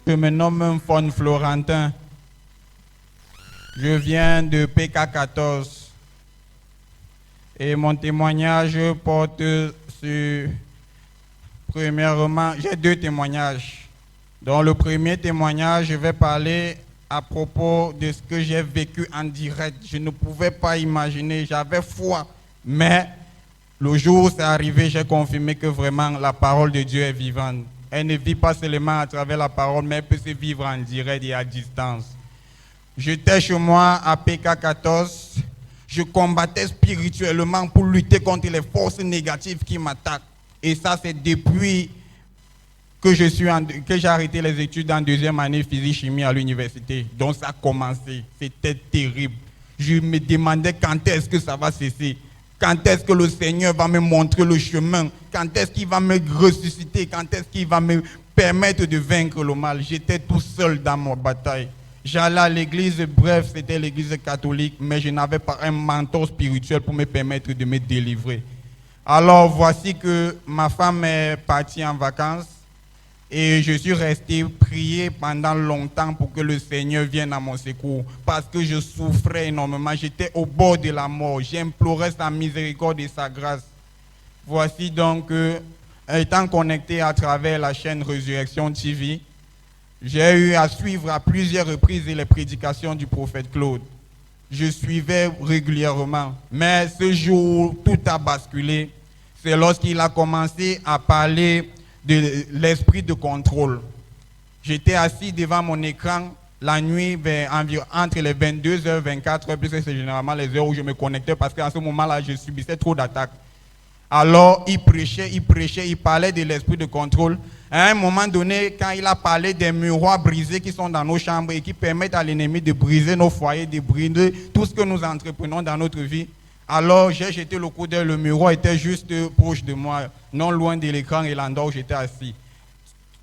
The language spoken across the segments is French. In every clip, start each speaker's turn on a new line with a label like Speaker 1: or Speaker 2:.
Speaker 1: Je me nomme Fon Florentin. Je viens de PK14. Et mon témoignage porte sur... Premièrement, j'ai deux témoignages. Dans le premier témoignage, je vais parler à propos de ce que j'ai vécu en direct. Je ne pouvais pas imaginer, j'avais foi. Mais le jour où c'est arrivé, j'ai confirmé que vraiment la parole de Dieu est vivante. Elle ne vit pas seulement à travers la parole, mais elle peut se vivre en direct et à distance. J'étais chez moi à PK14. Je combattais spirituellement pour lutter contre les forces négatives qui m'attaquent. Et ça, c'est depuis que j'ai arrêté les études en deuxième année physique-chimie à l'université. Donc ça a commencé. C'était terrible. Je me demandais quand est-ce que ça va cesser. Quand est-ce que le Seigneur va me montrer le chemin? Quand est-ce qu'il va me ressusciter? Quand est-ce qu'il va me permettre de vaincre le mal? J'étais tout seul dans ma bataille. J'allais à l'église, bref, c'était l'église catholique, mais je n'avais pas un mentor spirituel pour me permettre de me délivrer. Alors voici que ma femme est partie en vacances et je suis resté prier pendant longtemps pour que le Seigneur vienne à mon secours parce que je souffrais énormément, j'étais au bord de la mort, j'implorais sa miséricorde et sa grâce. Voici donc, étant connecté à travers la chaîne Résurrection TV, j'ai eu à suivre à plusieurs reprises les prédications du prophète Claude. Je suivais régulièrement, mais ce jour, tout a basculé. C'est lorsqu'il a commencé à parler de l'esprit de contrôle. J'étais assis devant mon écran la nuit entre les 22h et 24h, puisque c'est généralement les heures où je me connectais parce qu'à ce moment-là, je subissais trop d'attaques. Alors, il prêchait, il parlait de l'esprit de contrôle. À un moment donné, quand il a parlé des miroirs brisés qui sont dans nos chambres et qui permettent à l'ennemi de briser nos foyers, de briser tout ce que nous entreprenons dans notre vie, alors j'ai jeté le coup d'œil, le miroir était juste proche de moi, non loin de l'écran et l'endroit où j'étais assis.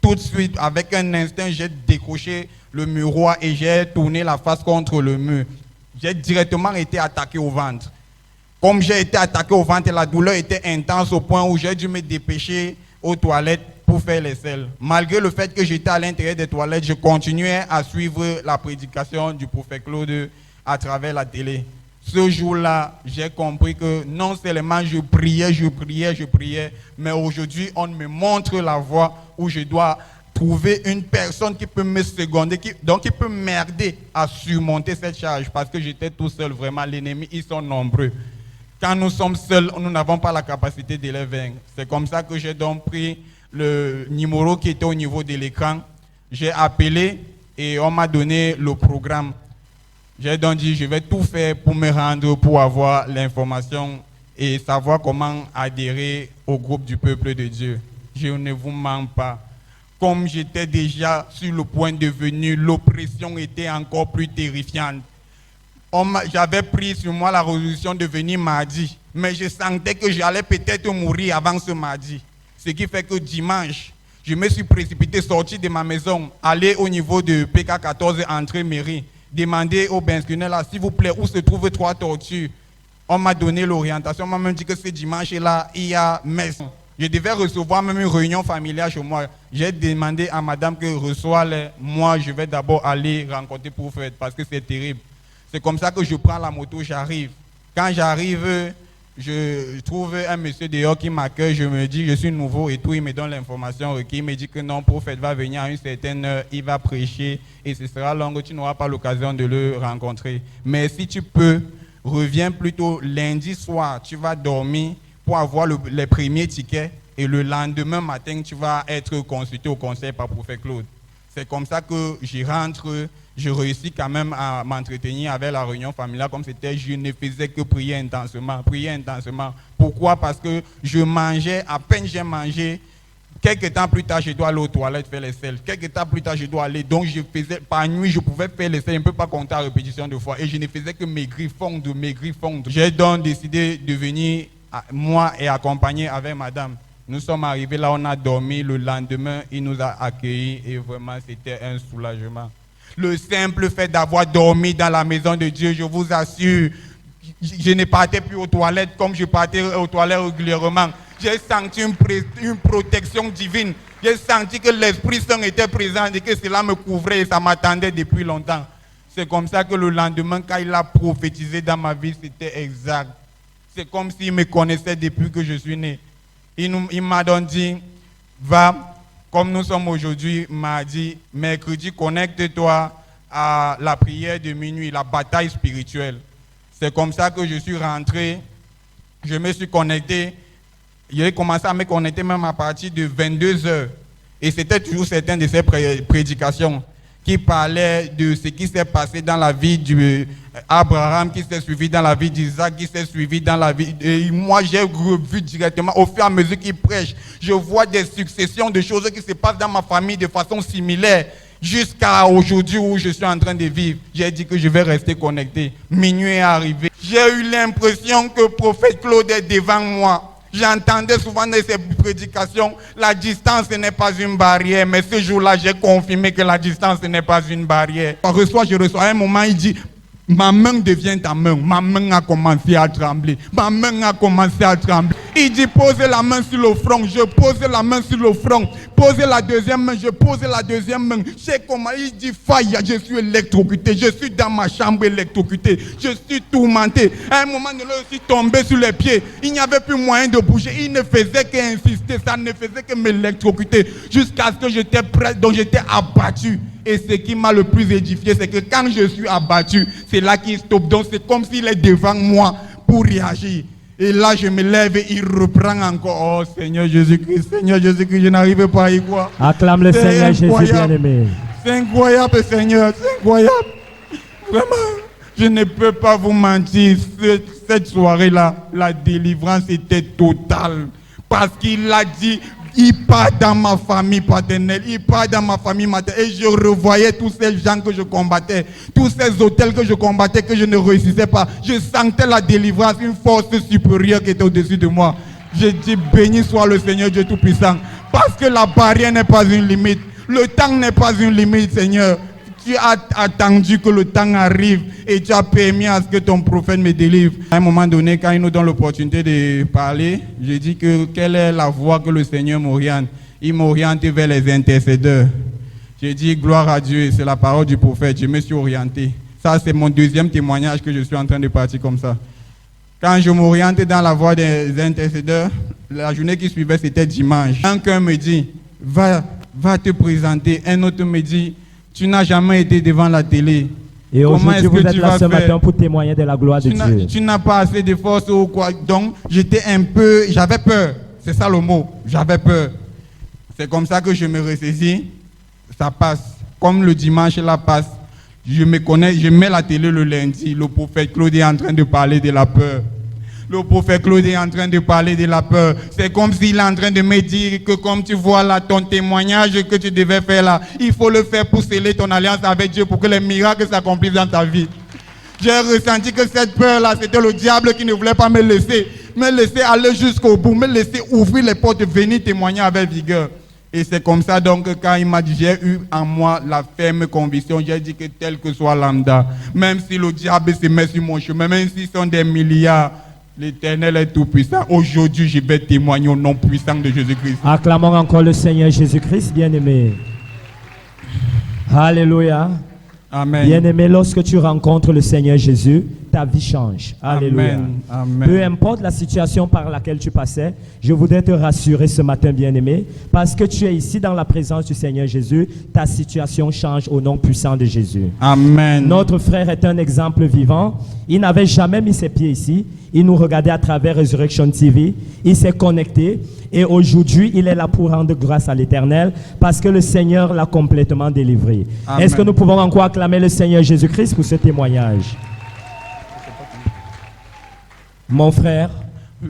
Speaker 1: Tout de suite, avec un instinct, j'ai décroché le miroir et j'ai tourné la face contre le mur. J'ai directement été attaqué au ventre. Comme j'ai été attaqué au ventre, la douleur était intense au point où j'ai dû me dépêcher aux toilettes pour faire les selles. Malgré le fait que j'étais à l'intérieur des toilettes, je continuais à suivre la prédication du prophète Claude à travers la télé. Ce jour-là, j'ai compris que non seulement je priais, mais aujourd'hui, on me montre la voie où je dois trouver une personne qui peut me seconder, qui peut m'aider à surmonter cette charge, parce que j'étais tout seul, vraiment, l'ennemi, ils sont nombreux. Quand nous sommes seuls, nous n'avons pas la capacité de les vaincre. C'est comme ça que j'ai donc pris le numéro qui était au niveau de l'écran. J'ai appelé et on m'a donné le programme. J'ai donc dit, je vais tout faire pour me rendre, pour avoir l'information et savoir comment adhérer au groupe du peuple de Dieu. Je ne vous mens pas. Comme j'étais déjà sur le point de venir, l'oppression était encore plus terrifiante. J'avais pris sur moi la résolution de venir mardi, mais je sentais que j'allais peut-être mourir avant ce mardi. Ce qui fait que dimanche, je me suis précipité, sorti de ma maison, aller au niveau de PK14, entrée mairie, demander au benskinnel là, s'il vous plaît, où se trouvent 3 tortues. On m'a donné l'orientation, on m'a même dit que ce dimanche-là, il y a messe. Je devais recevoir même une réunion familiale chez moi. J'ai demandé à madame que reçoive-les. Moi, je vais d'abord aller rencontrer pour faire parce que c'est terrible. C'est comme ça que je prends la moto, j'arrive. Quand j'arrive, je trouve un monsieur dehors qui m'accueille, je me dis, je suis nouveau et tout, il me donne l'information requise, il me dit que non, le prophète va venir à une certaine heure, il va prêcher et ce sera long, tu n'auras pas l'occasion de le rencontrer. Mais si tu peux, reviens plutôt lundi soir, tu vas dormir pour avoir les premiers tickets et le lendemain matin, tu vas être consulté au conseil par prophète Claude. C'est comme ça que j'y rentre. Je réussis quand même à m'entretenir avec la réunion familiale comme c'était, je ne faisais que prier intensément. Pourquoi? Parce que je mangeais, à peine j'ai mangé, quelques temps plus tard, je dois aller aux toilettes faire les selles. Quelques temps plus tard, je dois aller, donc je faisais, par nuit, je pouvais faire les selles, je ne peux pas compter à répétition de fois. Et je ne faisais que maigrir, fondre. J'ai donc décidé de venir, moi et accompagner avec madame. Nous sommes arrivés là, on a dormi, le lendemain, il nous a accueillis et vraiment, c'était un soulagement. Le simple fait d'avoir dormi dans la maison de Dieu, je vous assure, je ne partais plus aux toilettes comme je partais aux toilettes régulièrement. J'ai senti une protection divine. J'ai senti que l'Esprit Saint était présent et que cela me couvrait et ça m'attendait depuis longtemps. C'est comme ça que le lendemain, quand il a prophétisé dans ma vie, c'était exact. C'est comme s'il me connaissait depuis que je suis né. Il m'a donc dit, va, comme nous sommes aujourd'hui, mardi, mercredi, connecte-toi à la prière de minuit, la bataille spirituelle. C'est comme ça que je suis rentré, je me suis connecté. J'ai commencé à me connecter même à partir de 22h. Et c'était toujours certaines de ces prédications qui parlaient de ce qui s'est passé dans la vie d'Abraham, qui s'est suivi dans la vie d'Isaac, qui s'est suivi dans la vie... Et moi, j'ai revu directement, au fur et à mesure qu'il prêche, je vois des successions de choses qui se passent dans ma famille de façon similaire, jusqu'à aujourd'hui où je suis en train de vivre. J'ai dit que je vais rester connecté. Minuit est arrivé. J'ai eu l'impression que le prophète Claude est devant moi. J'entendais souvent dans ces prédications, la distance n'est pas une barrière, mais ce jour-là, j'ai confirmé que la distance n'est pas une barrière. Je reçois. À un moment, il dit, ma main devient ta main. Ma main a commencé à trembler. Ma main a commencé à trembler. Il dit, posez la main sur le front. Je pose la main sur le front. Posez la deuxième main. Je pose la deuxième main. Il dit, faille, je suis électrocuté. Je suis dans ma chambre électrocuté. Je suis tourmenté. À un moment donné, je suis tombé sur les pieds. Il n'y avait plus moyen de bouger. Il ne faisait qu'insister. Ça ne faisait que m'électrocuter. Jusqu'à ce que j'étais prêt. Donc j'étais abattu. Et ce qui m'a le plus édifié, c'est que quand je suis abattu, c'est là qu'il stoppe. Donc c'est comme s'il est devant moi pour réagir. Et là, je me lève et il reprend encore. Oh Seigneur Jésus-Christ, je n'arrive pas à y croire.
Speaker 2: Acclame le Seigneur Jésus bien-aimé.
Speaker 1: C'est incroyable, Seigneur, c'est incroyable. Vraiment, je ne peux pas vous mentir. Cette soirée-là, la délivrance était totale. Parce qu'il a dit... Il part dans ma famille paternelle, il part dans ma famille maternelle. Et je revoyais tous ces gens que je combattais, tous ces hôtels que je combattais, que je ne réussissais pas. Je sentais la délivrance, une force supérieure qui était au-dessus de moi. Je dis, béni soit le Seigneur Dieu Tout-Puissant. Parce que la barrière n'est pas une limite. Le temps n'est pas une limite, Seigneur. Tu as attendu que le temps arrive et tu as permis à ce que ton prophète me délivre. À un moment donné, quand il nous donne l'opportunité de parler, j'ai dit que quelle est la voie que le Seigneur m'oriente. Il m'oriente vers les intercédeurs. J'ai dit gloire à Dieu, c'est la parole du prophète, je me suis orienté. Ça, c'est mon deuxième témoignage que je suis en train de partir comme ça. Quand je m'orientais dans la voie des intercédeurs, la journée qui suivait, c'était dimanche. Quelqu'un me dit, va te présenter. Un autre me dit, tu n'as jamais été devant la télé.
Speaker 2: Et aujourd'hui, vous êtes là ce matin pour témoigner de la gloire de Dieu.
Speaker 1: Tu n'as pas assez de force ou quoi. Donc, j'avais peur. C'est ça le mot. J'avais peur. C'est comme ça que je me ressaisis. Ça passe. Comme le dimanche, là passe. Je me connais, je mets la télé le lundi. Le prophète Claude est en train de parler de la peur. Le prophète Claude est en train de parler de la peur. C'est comme s'il est en train de me dire que comme tu vois là, ton témoignage que tu devais faire là, il faut le faire pour sceller ton alliance avec Dieu pour que les miracles s'accomplissent dans ta vie. J'ai ressenti que cette peur là, c'était le diable qui ne voulait pas me laisser aller jusqu'au bout, me laisser ouvrir les portes, venir témoigner avec vigueur. Et c'est comme ça donc quand il m'a dit, j'ai eu en moi la ferme conviction, j'ai dit que tel que soit lambda, même si le diable se met sur mon chemin, même s'ils sont des milliards, l'Éternel est tout puissant. Aujourd'hui, je vais témoigner au nom puissant de Jésus-Christ.
Speaker 2: Acclamons encore le Seigneur Jésus-Christ, bien-aimé. Alléluia.
Speaker 1: Amen.
Speaker 2: Bien-aimé, lorsque tu rencontres le Seigneur Jésus, ta vie change. Alléluia.
Speaker 1: Amen. Amen.
Speaker 2: Peu importe la situation par laquelle tu passais, je voudrais te rassurer ce matin, bien-aimé, parce que tu es ici dans la présence du Seigneur Jésus, ta situation change au nom puissant de Jésus.
Speaker 1: Amen.
Speaker 2: Notre frère est un exemple vivant. Il n'avait jamais mis ses pieds ici. Il nous regardait à travers Resurrection TV. Il s'est connecté. Et aujourd'hui, il est là pour rendre grâce à l'Éternel parce que le Seigneur l'a complètement délivré.
Speaker 1: Amen.
Speaker 2: Est-ce que nous pouvons encore acclamer le Seigneur Jésus-Christ pour ce témoignage? Mon frère,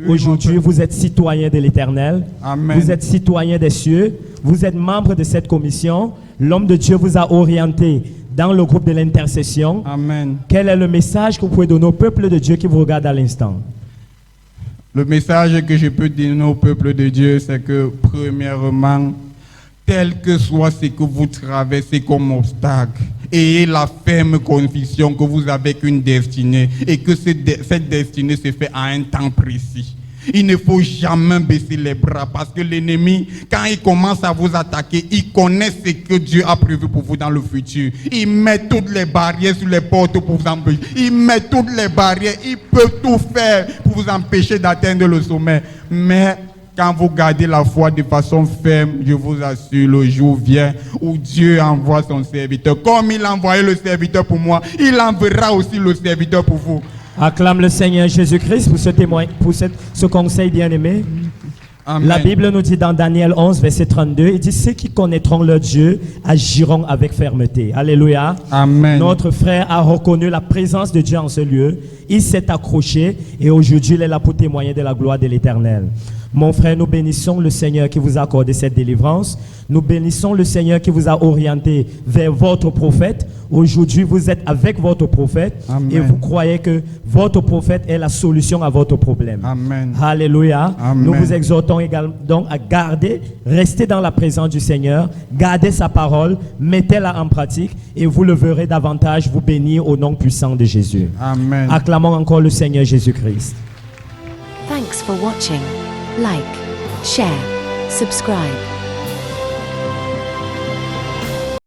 Speaker 2: aujourd'hui, vous êtes citoyen de l'Éternel.
Speaker 1: Amen.
Speaker 2: Vous êtes citoyen des cieux. Vous êtes membre de cette commission. L'homme de Dieu vous a orienté dans le groupe de l'intercession.
Speaker 1: Amen.
Speaker 2: Quel est le message que vous pouvez donner au peuple de Dieu qui vous regarde à l'instant?
Speaker 1: Le message que je peux donner au peuple de Dieu, c'est que premièrement, tel que soit ce que vous traversez comme obstacle, ayez la ferme conviction que vous avez qu'une destinée et que cette destinée se fait à un temps précis. Il ne faut jamais baisser les bras parce que l'ennemi, quand il commence à vous attaquer, il connaît ce que Dieu a prévu pour vous dans le futur. Il met toutes les barrières sur les portes pour vous empêcher. Il met toutes les barrières. Il peut tout faire pour vous empêcher d'atteindre le sommet. Mais quand vous gardez la foi de façon ferme, je vous assure, le jour vient où Dieu envoie son serviteur. Comme il a envoyé le serviteur pour moi, il enverra aussi le serviteur pour vous.
Speaker 2: Acclame le Seigneur Jésus-Christ pour ce conseil bien-aimé.
Speaker 1: Amen.
Speaker 2: La Bible nous dit dans Daniel 11, verset 32, il dit « Ceux qui connaîtront leur Dieu agiront avec fermeté. » Alléluia.
Speaker 1: Amen.
Speaker 2: Notre frère a reconnu la présence de Dieu en ce lieu. Il s'est accroché et aujourd'hui, il est là pour témoigner de la gloire de l'Éternel. Mon frère, nous bénissons le Seigneur qui vous a accordé cette délivrance. Nous bénissons le Seigneur qui vous a orienté vers votre prophète. Aujourd'hui, vous êtes avec votre prophète.
Speaker 1: Amen.
Speaker 2: Et vous croyez que votre prophète est la solution à votre problème.
Speaker 1: Amen.
Speaker 2: Alléluia.
Speaker 1: Amen.
Speaker 2: Nous vous exhortons également donc à garder, rester dans la présence du Seigneur, gardez sa parole, mettez-la en pratique et vous le verrez davantage vous bénir au nom puissant de Jésus.
Speaker 1: Amen.
Speaker 2: Acclamons encore le Seigneur Jésus-Christ.
Speaker 3: Thanks for watching. Like, share, subscribe.